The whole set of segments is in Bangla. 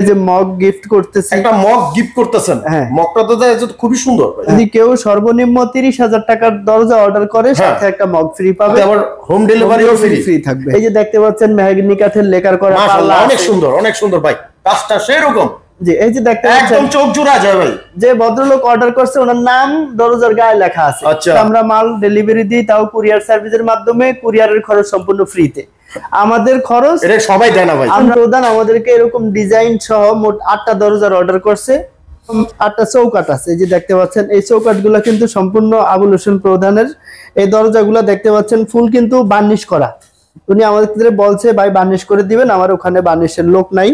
যে মগ গিফট করতেছি, একটা মগ গিফট করতেছেন। হ্যাঁ, মগটা তো খুবই সুন্দর। যদি কেউ সর্বনিম্ন 30,000 টাকার দরজা অর্ডার করে সাথে একটা মগ ফ্রি পাবে, আবার হোম ডেলিভারিও ফ্রি থাকবে। এই যে দেখতে পাচ্ছেন মেহগনি কাঠের লেকার করা, মাশাআল্লাহ অনেক সুন্দর, অনেক সুন্দর ভাই, কাজটা সেরকম। জি, এই যে দেখতে পাচ্ছেন একদম চোখ জোড়া যায় ভাই। যে ভদ্রলোক অর্ডার করছে ওনার নাম দরজার গায়ে লেখা আছে। আমরা মাল ডেলিভারি দিই, তাও কুরিয়ার সার্ভিসের মাধ্যমে। কুরিয়ারের খরচ সম্পূর্ণ ফ্রিতে, আমাদের খরচ এটা সবাই দেয় না ভাই। আমরা প্রধান আমাদেরকে এরকম ডিজাইন সহ মোট 8টা দরজার অর্ডার করছে, 8টা চৌকাঠ আছে। এই যে দেখতে পাচ্ছেন এই চৌকাঠগুলো কিন্তু সম্পূর্ণ আবুল হোসেন প্রধানের। এই দরজাগুলো দেখতে পাচ্ছেন ফুল কিন্তু বার্নিশ করা। উনি আমাদের বলছে ভাই বার্নিশ করে দিবেন, আমার ওখানে বার্নিশের লোক নাই,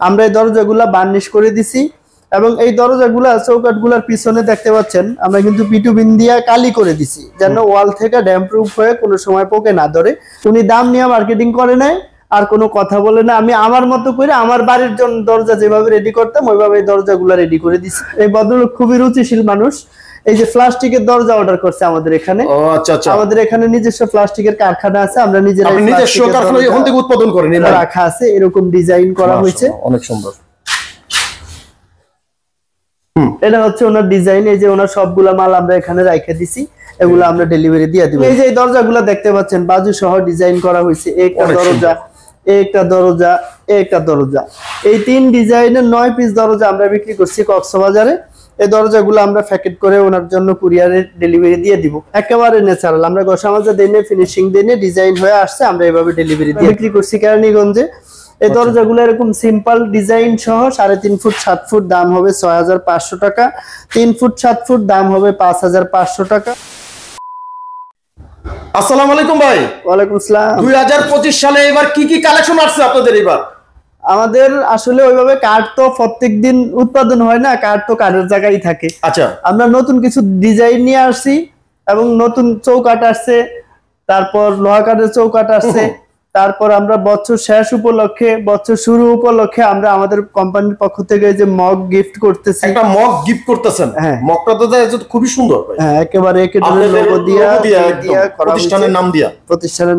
আমরা এই দরজাগুলা বার্নিশ করে দিছি। এবং এই দরজাগুলা চৌকাঠগুলার পিছনে দেখতে পাচ্ছেন আমরা কিন্তু পিটুবিন দিয়া কালি করে দিছি, যেন ওয়াল থেকে ড্যাম্প প্রুফ হয়ে কোনো সময় পোকে না ধরে। উনি দাম নিয়ে মার্কেটিং করে নাই, আর কোনো কথা বলে না। আমি আমার মতো করে আমার বাড়ির জন্য দরজা যেভাবে রেডি করতাম ওইভাবে এই দরজাগুলা রেডি করে দিছি। এই ভদ্রলোক খুবই রুচিশীল মানুষ। এই যে প্লাস্টিকের দরজা অর্ডার করছে আমাদের এখানে। আমাদের এখানে নিজস্ব প্লাস্টিকের কারখানা আছে, আমরা নিজস্ব কারখানা এখান থেকে উৎপাদন করে নিয়ে রাখা আছে, এরকম ডিজাইন করা হয়েছে, অনেক সুন্দর। এটা হচ্ছে ওনার ডিজাইন। এই যে ওনার সবগুলা মাল আমরা এখানে রাখা দিছি, এগুলো আমরা ডেলিভারি দিয়ে দিব। এই যে এই দরজাগুলো দেখতে পাচ্ছেন বাজু সহ ডিজাইন করা হয়েছে, একটা দরজা, একটা দরজা, একটা দরজা, এই 3 ডিজাইনের 9 পিস দরজা আমরা বিক্রি করছি কক্সবাজারে। এই দরজাগুলো আমরা প্যাকেট করে ওনার জন্য কুরিয়ারে ডেলিভারি দিয়ে দিব, একেবারে ন্যাচারাল। আমরা গোসা মাজা দেনে ফিনিশিং দেনে ডিজাইন হয়ে আসছে, আমরা এইভাবে ডেলিভারি দিয়ে বিক্রি করছি কেরানীগঞ্জে। এই দরজাগুলো এরকম সিম্পল ডিজাইন সহ 3.5 ফুট 7 ফুট দাম হবে 6,500 টাকা, 3 ফুট 7 ফুট দাম হবে 5,500 টাকা। আসসালামু আলাইকুম ভাই। ওয়ালাইকুম আসসালাম। 2025 সালে এবার কি কি কালেকশন আসছে আপনাদের? এবার আমাদের আসলে ওইভাবে কাঠ তো প্রত্যেকদিন উৎপাদন হয় না, কাঠ তো কাঠের জায়গায় থাকে। আচ্ছা, আমরা নতুন কিছু ডিজাইন নিয়ে আসছি এবং নতুন চৌকাঠ আসছে, তারপর লোহা কাঠের চৌকাঠ আসছে, তারপর আমরা বছর শেষ উপলক্ষে, বছর শুরু উপলক্ষে আমরা আমাদের কোম্পানির পক্ষ থেকে যে মগ গিফট করতেছি। একটা মগ গিফট করতেছেন। হ্যাঁ, মগটা তো খুবই সুন্দর ভাই। হ্যাঁ, একেবারে লোগো দিয়া প্রতিষ্ঠানের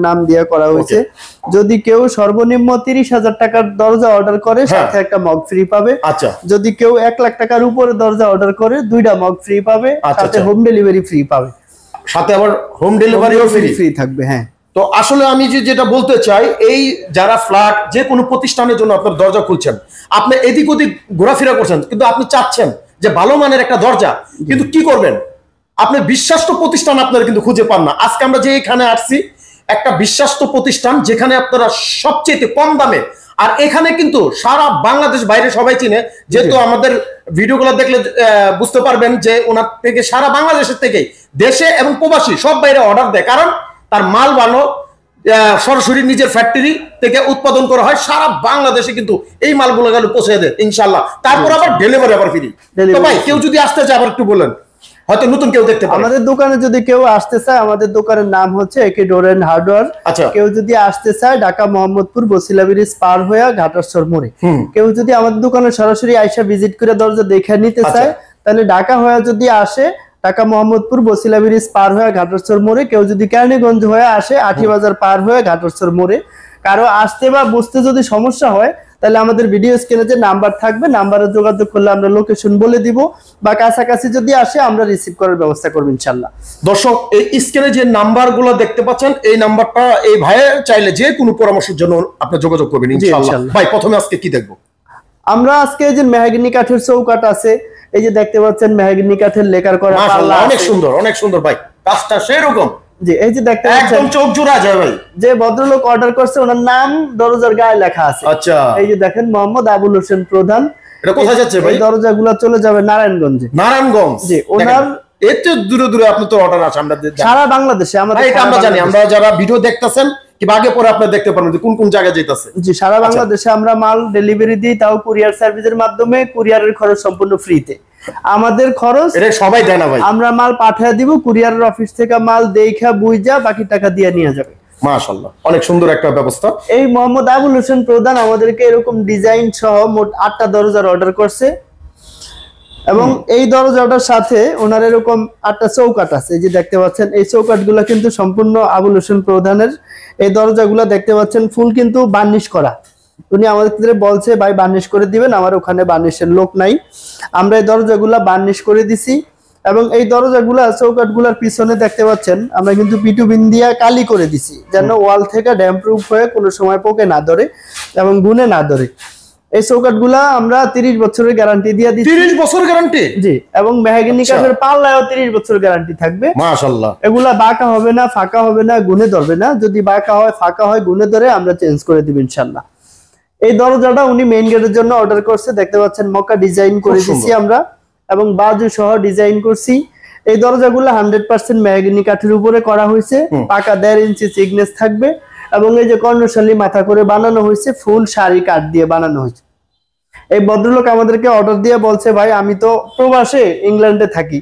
নাম দিয়া করা হয়েছে। যদি কেউ সর্বনিম্ন 30,000 টাকার দরজা অর্ডার করে সাথে একটা মগ ফ্রি পাবে। আচ্ছা, যদি কেউ 1 লাখ টাকার উপরে দরজা অর্ডার করে 2টা মগ ফ্রি পাবে, সাথে হোম ডেলিভারি ফ্রি পাবে, সাথে আবার হোম ডেলিভারিও ফ্রি থাকবে। হ্যাঁ, তো আসলে আমি যেটা বলতে চাই, এই যারা ফ্ল্যাট যে কোনো প্রতিষ্ঠানের জন্য আপনার দরজা খুলছেন, আপনি এদিক ওদিক ঘোরাফেরা করছেন, কিন্তু আপনি চাচ্ছেন যে ভালো মানের একটা দরজা, কিন্তু কি করবেন? আপনি বিশ্বাস্ত প্রতিষ্ঠান আপনারা কিন্তু খুঁজে পান না। আজকে আমরা যে এখানে আসছি, একটা বিশ্বাস্ত প্রতিষ্ঠান যেখানে আপনারা সবচেয়ে কম দামে, আর এখানে কিন্তু সারা বাংলাদেশ বাইরে সবাই চিনে, যেহেতু আমাদের ভিডিওগুলো দেখলে বুঝতে পারবেন যে ওনার থেকে সারা বাংলাদেশের থেকে দেশে এবং প্রবাসী সব বাইরে অর্ডার দেয়, কারণ তার মাল ভালো, সরাসরি নিজের ফ্যাক্টরি থেকে উৎপাদন করা হয়। সারা বাংলাদেশে কিন্তু এই মালগুলো গেলে পৌঁছে দেয় ইনশাল্লাহ। তারপর আবার ডেলিভারি আবার ফ্রি। তো ভাই কেউ যদি আসতে চায় আবার একটু বলেন, হয়তো নতুন কেউ দেখতে পারে। আমাদের দোকানে যদি কেউ আসতে চায়, আমাদের দোকানের নাম হচ্ছে একে ডোর এন্ড হার্ডওয়্যার। আচ্ছা, কেউ যদি আসতে চায় ঢাকা মোহাম্মদপুর বসিলা ব্রিজ পার হয়ে ঘাটারচর মোড়ে, কেউ যদি আমাদের দোকানে সরাসরি আইসা ভিজিট করে দরজা দেখে নিতে চায়, তাহলে ঢাকা হয়ে যদি আসে, ঢাকা মোহাম্মদপুর বসিলা ব্রিজ পার হয়ে ঘাটারচর মোড়ে, কেউ যদি কেরানীগঞ্জ হয়ে আসে আঠি বাজার পার হয়ে ঘাটারচর মোড়ে। কারো আসতে বা বুঝতে যদি সমস্যা হয়, তাহলে আমাদের ভিডিও স্ক্রিনে যে নাম্বার থাকবে, নাম্বারে যোগাযোগ করলে আমরা লোকেশন বলে দিব, বা কাছাকাছি যদি আসে আমরা রিসিভ করার ব্যবস্থা করব ইনশাআল্লাহ। দর্শক, এই স্ক্রিনে যে নাম্বারগুলো দেখতে পাচ্ছেন, এই নাম্বারটা এই ভাইয়ের চাইলে যে কোনো পরামর্শের জন্য আপনি যোগাযোগ করবেন ইনশাআল্লাহ। ভাই প্রথমে আজকে কি দেখব? আমরা আজকে যে মেহগনি কাঠের চৌকাঠ আছে, এই যে দেখতে পাচ্ছেন মেহগনি কাঠের লেকার করা, মাশাআল্লাহ অনেক সুন্দর, অনেক সুন্দর ভাই, কাজটা সেরকম। জি, এই যে দেখতে পাচ্ছেন একদম চোখ জোড়া যায় ভাই। যে ভদ্রলোক অর্ডার করছে ওনার নাম দরজার গায়ে লেখা আছে। আচ্ছা, এই যে দেখেন মোহাম্মদ আবুল হোসেন প্রধান। এটা কোথায় যাচ্ছে ভাই? এই দরজাগুলো চলে যাবে নারায়ণগঞ্জে। নারায়ণগঞ্জ? জি, ওনার এত দূরে দূরে আপনি তো অর্ডার আছে আমরা সারা বাংলাদেশে। আমাদের এটা আমরা জানি, আমরা যারা ভিডিও দেখতেছেন কিংবা আগে পরে আপনি দেখতে পারবেন যে কোন কোন জায়গায় যাইতাছে। জি, সারা বাংলাদেশে আমরা মাল ডেলিভারি দিই, তাও কুরিয়ার সার্ভিসের মাধ্যমে। কুরিয়ারের খরচ সম্পূর্ণ ফ্রিতে, আমাদের খরচ এটা সবাই দেয় না ভাই। আমরা মাল পাঠিয়ে দিব, কুরিয়ারের অফিস থেকে মাল দেখা বুঝা বাকি টাকা দিয়ে নিয়ে যাবে। মাশাআল্লাহ অনেক সুন্দর একটা ব্যবস্থা। এই মোহাম্মদ আবুল হোসেন প্রধান আমাদেরকে এরকম ডিজাইন সহ মোট 8টা দরজার অর্ডার করছে, এবং এই দরজাটার সাথে ওনার এরকম 8টা চৌকাঠ আছে। এই যে দেখতে পাচ্ছেন এই চৌকাঠগুলো কিন্তু সম্পূর্ণ আবুল হোসেন প্রধানের। এই দরজাগুলো দেখতে পাচ্ছেন ফুল কিন্তু বার্নিশ করা। উনি আমাদের বলছে ভাই বার্নিশ করে দিবেন, আমার ওখানে বার্নিশের লোক নাই। আমরা এই দরজাগুলা বার্নিশ করে দিছি এবং এই দরজাগুলা চৌকাঠগুলার পিছনে দেখতে পাচ্ছেন আমরা কিন্তু পিটুবিন দিয়া কালি করে দিছি, যেন ওয়াল থেকে ড্যাম্প প্রুফ হয়ে কোনো সময় পোকে না ধরে এবং গুনে না ধরে। এই চৌকাঠগুলা আমরা 30 বছরের গ্যারান্টি দিয়ে দিচ্ছি। 30 বছর গ্যারান্টি? জি, এবং মেহগনি কাঠের পাল্লায়ও 30 বছর গ্যারান্টি থাকবে। মাশাআল্লাহ। এগুলা বাঁকা হবে না, ফাঁকা হবে না, গুনে ধরবে না। যদি বাঁকা হয়, ফাঁকা হয়, গুনে ধরে আমরা চেঞ্জ করে দিব ইনশাআল্লাহ। এই দরজাটা উনি মেইন গেটের জন্য অর্ডার করছে, দেখতে পাচ্ছেন মক্কা ডিজাইন করে দিয়েছি আমরা এবং বাজু সহ ডিজাইন করছি। এই দরজাগুলো 100% মেহগনি কাঠের উপরে করা হয়েছে, পাকা 1.5 ইঞ্চি থিকনেস থাকবে এবং এই যে কর্ণশালী মাথা করে বানানো হয়েছে, ফুল শাড়ি কাঠ দিয়ে বানানো হয়েছে। এই ভদ্রলোক আমাদেরকে অর্ডার দিয়ে বলছে ভাই আমি তো প্রবাসে ইংল্যান্ডে থাকি,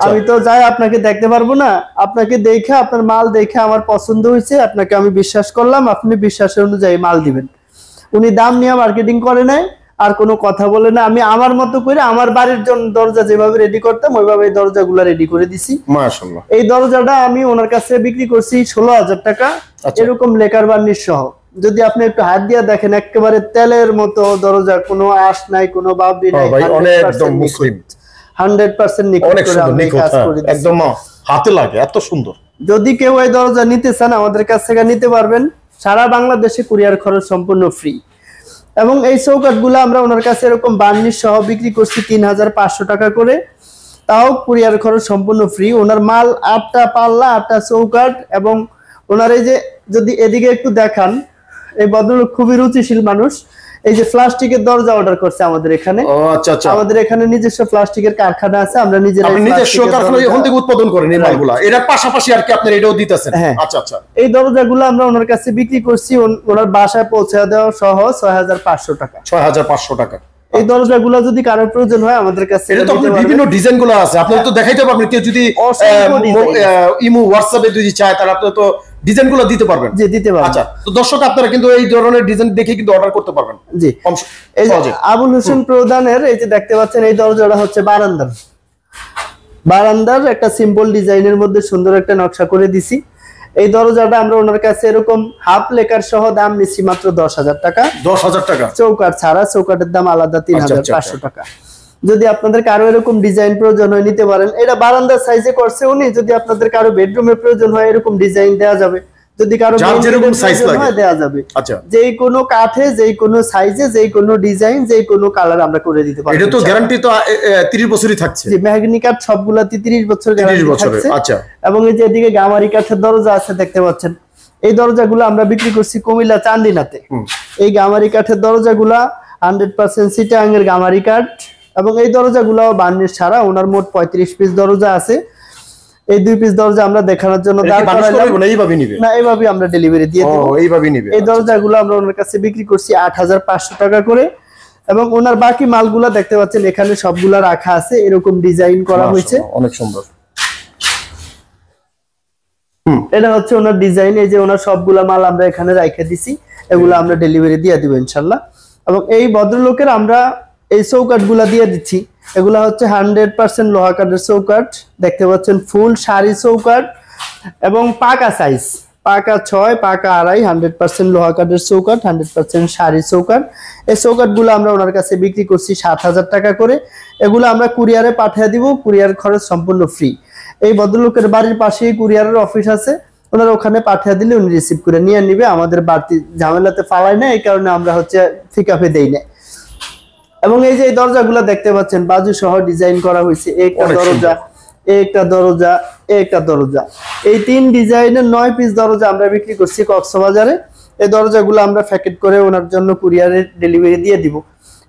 আমি তো যাই আপনাকে দেখতে পারবো না, আপনাকে দেখে আপনার মাল দেখে আমার পছন্দ হয়েছে, আপনাকে আমি বিশ্বাস করলাম, আপনি বিশ্বাসের অনুযায়ী মাল দিবেন। উনি দাম নিয়ে মার্কেটিং করে নাই, আর কোনো কথা বলে না। আমি আমার মতো করে আমার বাড়ির জন্য দরজা যেভাবে রেডি করতাম ওইভাবে এই দরজাগুলো রেডি করে দিছি। মাশাআল্লাহ। এই দরজাটা আমি ওনার কাছে বিক্রি করছি 16,000 টাকা, এরকম লেকার বার্নিশ সহ। যদি আপনি একটু হাত দিয়ে দেখেন একেবারে তেলের মতো দরজা, কোনো আঁশ নাই, কোনো বাবরি নাই, ভাই একদম মুসলিম 100% নিখুঁত করে আমি কাজ করে দিছি, একদম হাতে লাগে, এত সুন্দর। যদি কেউ এই দরজা নিতে চান আমাদের কাছ থেকে নিতে পারবেন, সারা বাংলাদেশে কুরিয়ার খরচ সম্পূর্ণ ফ্রি। এবং এই চৌকাঠগুলো আমরা ওনার কাছে এরকম বার্নিশ সহ বিক্রি করছি 3,500 টাকা করে, তাও কুরিয়ার খরচ সম্পূর্ণ ফ্রি। ওনার মাল 8টা পাল্লা, 8টা চৌকাঠ এবং ওনার এই যে যদি এদিকে একটু দেখান, এই ভদ্রলোক খুবই রুচিশীল মানুষ। এই যে প্লাস্টিকের দরজা অর্ডার করছে আমাদের এখানে। আমাদের এখানে নিজস্ব প্লাস্টিকের কারখানা আছে, আমরা নিজস্ব কারখানা এখান থেকে উৎপাদন করেন এই মালগুলো, এর পাশাপাশি আর কি আপনারা এটাও দিতেছেন? আচ্ছা আচ্ছা। এই দরজাগুলো আমরা ওনার কাছে বিক্রি করছি ওনার বাসায় পৌঁছে দেওয়া সহ 6,500 টাকা। 6,500 টাকা। এই দরজাগুলো যদি কারোর প্রয়োজন হয় আমাদের কাছে, এটা তো আপনি বিভিন্ন ডিজাইন গুলো আছে, আপনি তো দেখাইতে পারবেন। কেউ যদি ইমো হোয়াটসঅ্যাপে যদি চায় তাহলে আপনি তো ডিজাইন গুলো দিতে পারবেন। জি, দিতে পারবেন। আচ্ছা, তো দর্শক আপনারা কিন্তু এই ধরনের ডিজাইন দেখে কিন্তু অর্ডার করতে পারবেন। জি, এই যে আবুল হোসেন প্রধানের এই যে দেখতে পাচ্ছেন এই দরজাটা হচ্ছে বারান্দার একটা সিম্পল ডিজাইনের মধ্যে সুন্দর একটা নকশা করে দিছি। এই দরজাটা আমরা ওনার কাছে এরকম হাফ লেকার সহ দাম নিচ্ছি মাত্র 10,000 টাকা। 10,000 টাকা। চৌকাঠ ছাড়া, চৌকাঠের দাম আলাদা 3,500 টাকা। যদি আপনাদের কারো এরকম ডিজাইন প্রয়োজন হয় নিতে পারেন। এটা বারান্দার সাইজে করছে উনি, যদি আপনাদের কারো বেডরুমের প্রয়োজন হয় এরকম ডিজাইন দেওয়া যাবে, যদি কারো যেরকম সাইজ লাগে দেওয়া যাবে। আচ্ছা, যেই কোনো কাঠে, যেই কোনো সাইজে, যেই কোনো ডিজাইন, যেই কোনো কালার আমরা করে দিতে পারি। এটা তো গ্যারান্টি তো 30 বছরই থাকছে। জি, মেহগনি কাঠ সবগুলাতে 30 বছর গ্যারান্টি থাকছে। আচ্ছা, এবং এই যে এদিকে গামারি কাঠের দরজা আছে দেখতে পাচ্ছেন, এই দরজাগুলো আমরা বিক্রি করছি কুমিল্লা চান্দিনাতে। এই গামারি কাঠের দরজাগুলা 100% চিটাগাং এর গামারি কাঠ এবং এই দরজাগুলো বার্নিশ ছাড়া। ওনার মোট 35 পিস দরজা আছে। এই 2 পিস দরজা আমরা দেখানোর জন্য দাঁড় করাইলাম না, এইভাবে আমরা ডেলিভারি দিয়ে দেব। এই দরজাগুলো আমরা ওনার কাছে বিক্রি করছি 8,500 টাকা করে এবং ওনার বাকি মালগুলা দেখতে পাচ্ছেন এখানে সবগুলা রাখা আছে, এরকম ডিজাইন করা হয়েছে, অনেক সুন্দর। এটা হচ্ছে ওনার ডিজাইন। এই যে ওনার সবগুলা মাল আমরা এখানে রেখে দিছি, এগুলো আমরা ডেলিভারি দিয়ে দিব ইনশাআল্লাহ। এবং এই ভদ্রলোকের আমরা এই চৌকাঠগুলা দিয়ে দিচ্ছি, এগুলা হচ্ছে 100% লোহা কাঠের চৌকাঠ, দেখতে পাচ্ছেন ফুল শাড়ি চৌকাঠ এবং পাকা সাইজ, পাকা 6, পাকা 2.5, 100% লোহা কাঠের চৌকাঠ, 100% শাড়ি চৌকাঠ। এই চৌকাঠগুলো আমরা ওনার কাছে বিক্রি করছি 7,000 টাকা করে। এগুলো আমরা কুরিয়ারে পাঠিয়ে দিব, কুরিয়ার খরচ সম্পূর্ণ ফ্রি। এই ভদ্রলোকের বাড়ির পাশেই কুরিয়ারের অফিস আছে, ওনারা ওখানে পাঠিয়ে দিলে উনি রিসিভ করে নিয়ে নিবে, আমাদের বাড়তি ঝামেলাতে ফালাই না, এই কারণে আমরা হচ্ছে ফিকাপে দেই না। এবং এই যে এই দরজাগুলো দেখতে পাচ্ছেন বাজু সহ ডিজাইন করা হয়েছে, একটা দরজা, একটা দরজা, একটা দরজা, এই 3 ডিজাইনের 9 পিস দরজা আমরা বিক্রি করছি কক্সবাজারে। এই দরজাগুলো আমরা প্যাকেট করে ওনার জন্য কুরিয়ারে ডেলিভারি দিয়ে দিব।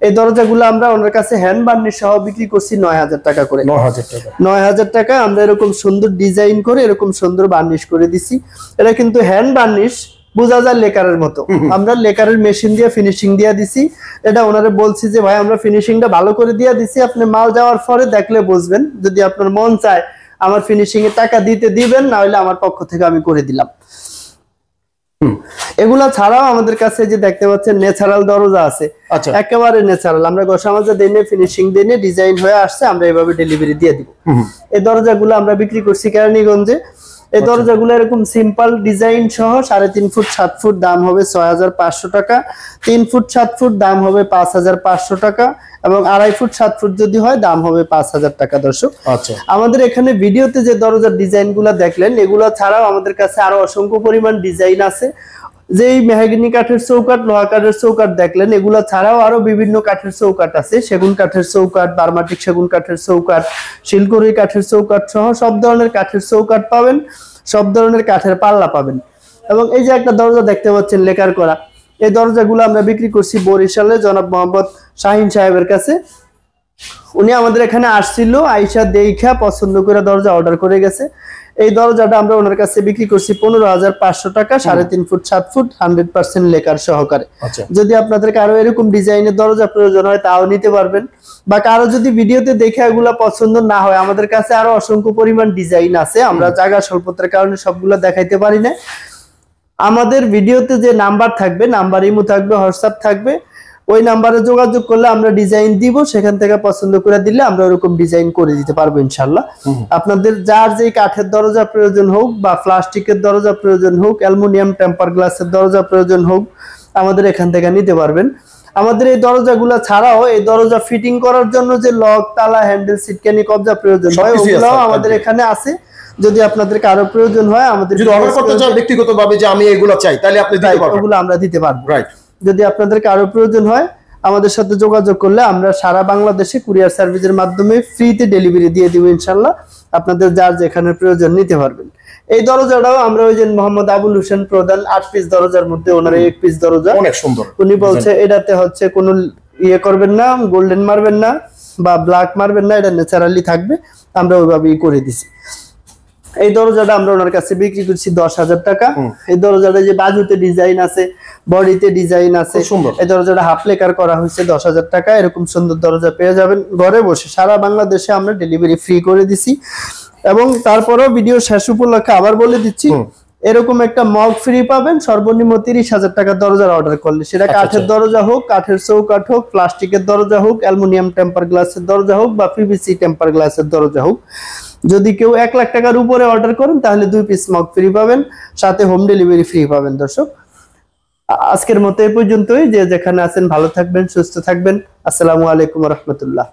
এই দরজাগুলো আমরা ওনার কাছে হ্যান্ড বার্নিশ সহ বিক্রি করছি 9,000 টাকা করে। 9,000 টাকা আমরা এরকম সুন্দর ডিজাইন করে এরকম সুন্দর বার্নিশ করে দিছি। এটা কিন্তু হ্যান্ড বার্নিশ, বোঝা যায় লেকারের মতো, আমরা লেকারের মেশিন দিয়ে ফিনিশিং দিয়ে দিছি। এটা ওনারে বলছি যে ভাই আমরা ফিনিশিংটা ভালো করে দিয়ে দিছি, আপনি মাল যাওয়ার পরে দেখলে বুঝবেন, যদি আপনার মন চায় আমার ফিনিশিং এর টাকা দিতে দিবেন, না হলে আমার পক্ষ থেকে আমি করে দিলাম। এগুলা ছাড়াও আমাদের কাছে যে দেখতে পাচ্ছেন ন্যাচারাল দরজা আছে, একেবারে ন্যাচারাল, আমরা গোসামাজা দেনে ফিনিশিং দেনে ডিজাইন হয়ে আসছে, আমরা এইভাবে ডেলিভারি দিয়ে দিব। এই দরজাগুলো আমরা বিক্রি করছি কেরানীগঞ্জে। এই দরজাগুলো এরকম সিম্পল ডিজাইন সহ 3.5 ফুট 7 ফুট দাম হবে 6500 টাকা, 3 ফুট 7 ফুট দাম হবে 5500 টাকা, এবং 2.5 ফুট 7 ফুট যদি হয় দাম হবে 5000 টাকা। দর্শক আচ্ছা, আমাদের এখানে ভিডিওতে যে দরজার ডিজাইনগুলো দেখলেন এগুলো ছাড়াও আমাদের কাছে আরো অসংখ্য পরিমাণ ডিজাইন আছে। যেই মেহগনি কাঠের চৌকাঠ, লোহা কাঠের চৌকাঠ দেখলেন, এগুলো ছাড়াও আরো বিভিন্ন কাঠের চৌকাঠ আছে। সেগুন কাঠের চৌকাঠ, বার্মাটিক সেগুন কাঠের চৌকাঠ, শিলকুড়ি কাঠের চৌকাঠ সহ সব ধরনের কাঠের চৌকাঠ পাবেন, সব ধরনের কাঠের পাল্লা পাবেন। এবং এই যে একটা দরজা দেখতে পাচ্ছেন লেকার করা, এই দরজাগুলো আমরা বিক্রি করছি বরিশালে জনাব মোহাম্মদ শাহিন সাহেবের কাছে। উনি আমাদের এখানে আসছিল, আইসা দেখা পছন্দ করে দরজা অর্ডার করে গেছে। এই দরজাটা আমরা ওনার কাছে বিক্রি করছি 15,500 টাকা, 3.5 ফুট 7 ফুট 100% লেকার সহকারে। যদি আপনাদের কারো এরকম ডিজাইনের দরজা প্রয়োজন হয় তাও নিতে পারবেন, বা কারো যদি ভিডিওতে দেখে এগুলা পছন্দ না হয়, আমাদের কাছে আরো অসংখ্য পরিমাণ ডিজাইন আছে, আমরা জায়গা স্বল্পতার কারণে সবগুলো দেখাইতে পারি না। আমাদের ভিডিওতে যে নাম্বার থাকবে, নাম্বার ইমো থাকবে, হোয়াটসঅ্যাপ থাকবে, ওই নাম্বারে যোগাযোগ করলে আমরা ডিজাইন দিব, সেখান থেকে পছন্দ করে দিলে আমরা ওরকম ডিজাইন করে দিতে পারবো ইনশাল্লাহ। আপনাদের যার যেই কাঠের দরজা প্রয়োজন হোক, বা প্লাস্টিকের দরজা প্রয়োজন হোক, অ্যালুমিনিয়াম টেম্পার গ্লাসের দরজা প্রয়োজন হোক, আমাদের এখান থেকে নিতে পারবেন। আমাদের এই দরজাগুলো ছাড়াও এই দরজা ফিটিং করার জন্য যে লক, তালা, হ্যান্ডেল, সিটকানি, কবজা প্রয়োজন হয়, ওগুলোও আমাদের এখানে আছে। যদি আপনাদের কারো প্রয়োজন হয়, আমাদের যদি অর্ডার করতে চান ব্যক্তিগতভাবে যে আমি এগুলো চাই, তাহলে আপনি দিতে পারবেন, ওগুলো আমরা দিতে পারবো। রাইট। যদি আপনাদের কারো প্রয়োজন হয় আমাদের সাথে যোগাযোগ করলে আমরা সারা বাংলাদেশে কুরিয়ার সার্ভিসের মাধ্যমে ফ্রিতে ডেলিভারি দিয়ে দিব ইনশাল্লাহ। আপনাদের যার যেখানে প্রয়োজন নিতে পারবেন। এই দরজাটাও আমরা ওই যে মোহাম্মদ আবুল হোসেন প্রধান 8 পিস দরজার মধ্যে ওনার 1 পিস দরজা অনেক সুন্দর, উনি বলছে এটাতে হচ্ছে কোনো ইয়ে করবেন না, গোল্ডেন মারবেন না বা ব্ল্যাক মারবেন না, এটা ন্যাচারালি থাকবে, আমরা ওইভাবেই করে দিছি। এই দরজাটা আমরা ওনার কাছে বিক্রি করছি 10,000 টাকা। এই দরজাটা যে বাজুতে ডিজাইন আছে, বডিতে ডিজাইন আছে, এই দরজাটা হাফ লেকার করা হয়েছে 10,000 টাকা। এরকম সুন্দর দরজা পেয়ে যাবেন ঘরে বসে, সারা বাংলাদেশে আমরা ডেলিভারি ফ্রি করে দিছি। এবং তারপরেও ভিডিও শেষ উপলক্ষে আবার বলে দিচ্ছি, এরকম একটা মগ ফ্রি পাবেন সর্বনিম্ন 30,000 টাকা দরজার অর্ডার করলে। সেটা কাঠের দরজা হোক, কাঠের চৌকাঠ হোক, প্লাস্টিকের দরজা হোক, অ্যালুমিনিয়াম টেম্পার গ্লাসের দরজা হোক, বা পিভিসি টেম্পার গ্লাসের দরজা হোক। যদি কেউ 1 লাখ টাকার উপরে অর্ডার করেন তাহলে 2 পিস মগ ফ্রি পাবেন, সাথে হোম ডেলিভারি ফ্রি পাবেন। দর্শক আজকের মতো এই পর্যন্তই। যে যেখানে আছেন ভালো থাকবেন, সুস্থ থাকবেন। আসসালামু আলাইকুম ওয়া রাহমাতুল্লাহ।